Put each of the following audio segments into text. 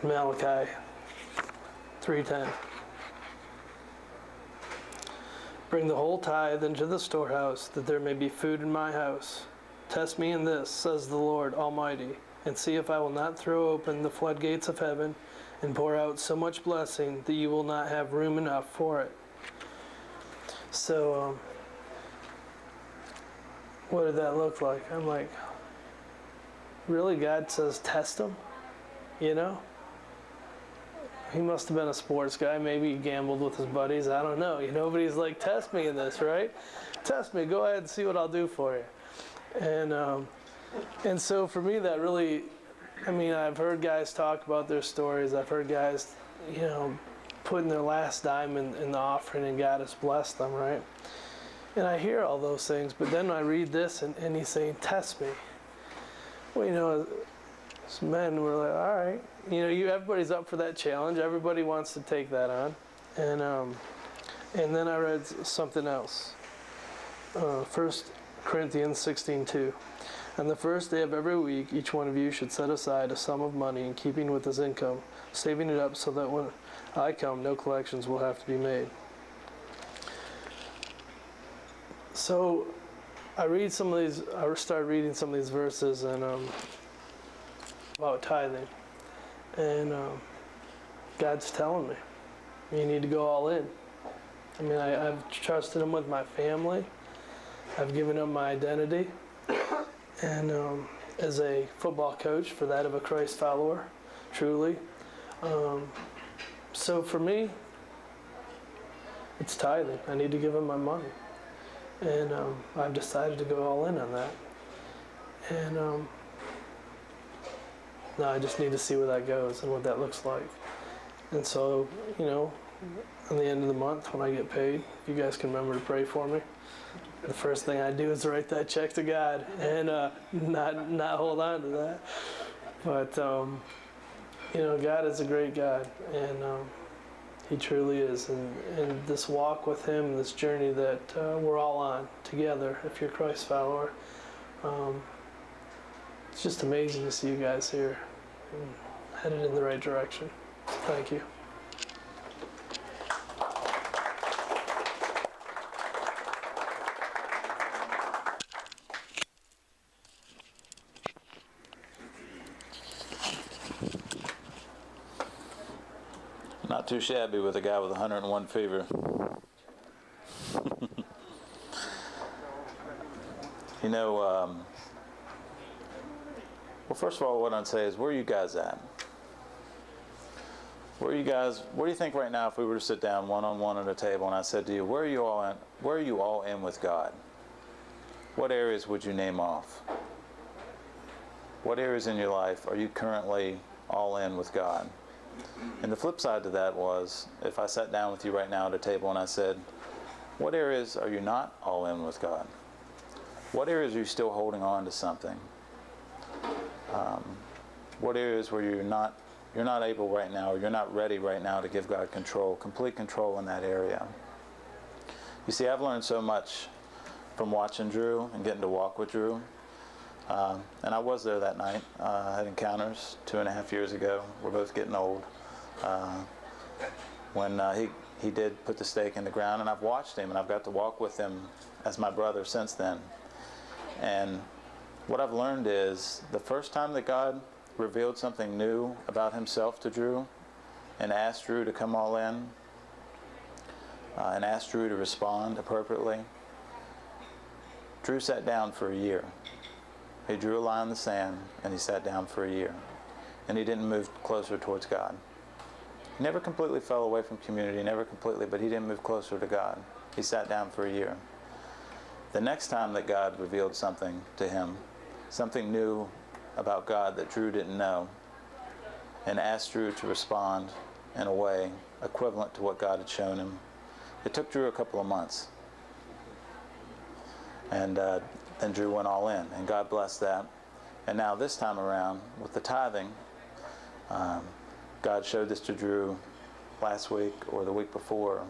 Malachi 3:10. Bring the whole tithe into the storehouse, that there may be food in my house. Test me in this, says the Lord Almighty, and see if I will not throw open the floodgates of heaven and pour out so much blessing that you will not have room enough for it. So, what did that look like? I'm like, really? God says test him? You know? He must have been a sports guy. Maybe he gambled with his buddies. I don't know. You know, but he's like, test me in this, right? Test me. Go ahead and see what I'll do for you. And so for me, that really, I mean, I've heard guys talk about their stories. I've heard guys, you know, putting their last dime in the offering, and God has blessed them, right? And I hear all those things, but then I read this, and he's saying, test me. Well, you know, as men, we're like, all right. You know, everybody's up for that challenge. Everybody wants to take that on. And then I read something else. 1 Corinthians 16:2. On the first day of every week, each one of you should set aside a sum of money in keeping with his income, saving it up so that when I come, no collections will have to be made. So I started reading some of these verses and about tithing. And God's telling me, you need to go all in. I mean, I've trusted him with my family. I've given up my identity. And as a football coach, for that of a Christ follower, truly. So for me, it's tithing. I need to give him my money. And I've decided to go all in on that. And now I just need to see where that goes and what that looks like. And so, you know, on the end of the month when I get paid, if you guys can remember to pray for me. The first thing I do is write that check to God and not hold on to that. But, you know, God is a great God, and he truly is. And this walk with him, this journey that we're all on together, if you're a Christ follower, it's just amazing to see you guys here and headed in the right direction. Thank you. Not too shabby with a guy with 101 fever. You know, well, first of all, what I'd say is, where are you guys at? Where are you guys? What do you think right now if we were to sit down one-on-one at a table and I said to you, where are you all in? Where are you all in with God? What areas would you name off? What areas in your life are you currently all in with God? And the flip side to that was, if I sat down with you right now at a table and I said, what areas are you not all in with God? What areas are you still holding on to something? What areas where you're not able right now, or you're not ready right now to give God control, complete control in that area? You see, I've learned so much from watching Drew and getting to walk with Drew. And I was there that night. I had encounters 2.5 years ago. We're both getting old. When he did put the stake in the ground, and I've watched him, and I've got to walk with him as my brother since then. And what I've learned is, the first time that God revealed something new about himself to Drew and asked Drew to come all in, and asked Drew to respond appropriately, Drew sat down for a year. He drew a line in the sand and he sat down for a year. And he didn't move closer towards God. He never completely fell away from community, never completely, but he didn't move closer to God. He sat down for a year. The next time that God revealed something to him, something new about God that Drew didn't know, and asked Drew to respond in a way equivalent to what God had shown him, it took Drew a couple of months. And then Drew went all in, and God blessed that. And now this time around, with the tithing, God showed this to Drew last week or the week before,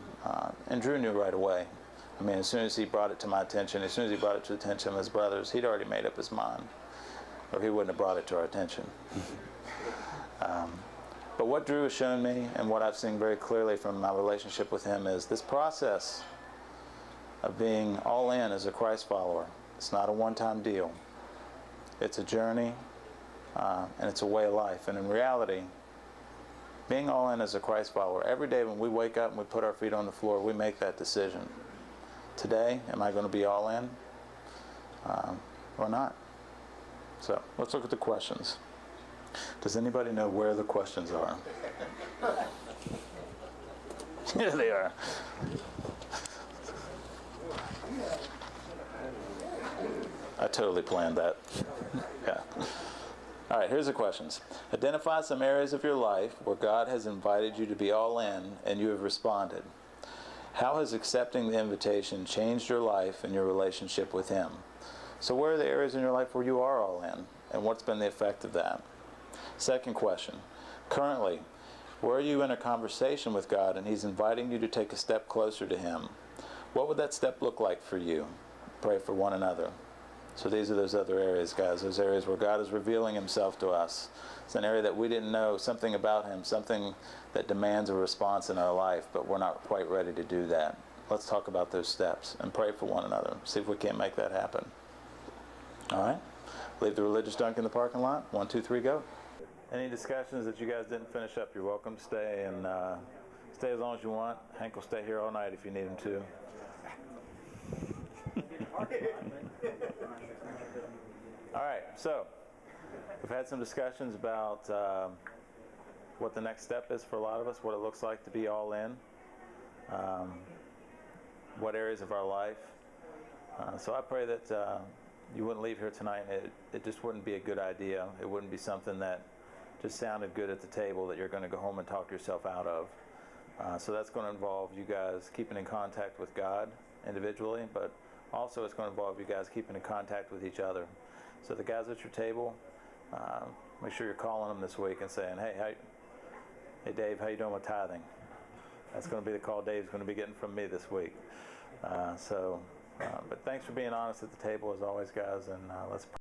and Drew knew right away. I mean, as soon as he brought it to my attention, as soon as he brought it to the attention of his brothers, he'd already made up his mind, or he wouldn't have brought it to our attention. But what Drew has shown me, and what I've seen very clearly from my relationship with him, is this process of being all in as a Christ follower. It's not a one-time deal. It's a journey, and it's a way of life. And in reality, being all in as a Christ follower, every day when we wake up and we put our feet on the floor, we make that decision. Today, am I going to be all in or not? So let's look at the questions. Does anybody know where the questions are? Here they are. I totally planned that. Yeah. All right, here's the questions. Identify some areas of your life where God has invited you to be all in and you have responded. How has accepting the invitation changed your life and your relationship with Him? So where are the areas in your life where you are all in, and what's been the effect of that? Second question. Currently, where are you in a conversation with God and He's inviting you to take a step closer to Him? What would that step look like for you? Pray for one another. So these are those other areas, guys, those areas where God is revealing Himself to us. It's an area that we didn't know, something about Him, something that demands a response in our life, but we're not quite ready to do that. Let's talk about those steps and pray for one another. See if we can't make that happen. All right? Leave the religious junk in the parking lot. 1, 2, 3, go. Any discussions that you guys didn't finish up, you're welcome to stay, and stay as long as you want. Hank will stay here all night if you need him to. All right, so we've had some discussions about what the next step is for a lot of us, what it looks like to be all in, what areas of our life. So I pray that you wouldn't leave here tonight and it just wouldn't be a good idea. It wouldn't be something that just sounded good at the table that you're going to go home and talk yourself out of. So that's going to involve you guys keeping in contact with God individually, but also it's going to involve you guys keeping in contact with each other. So the guys at your table, make sure you're calling them this week and saying, hey Dave, how you doing with tithing? That's going to be the call Dave's going to be getting from me this week. But thanks for being honest at the table as always, guys, and let's pray.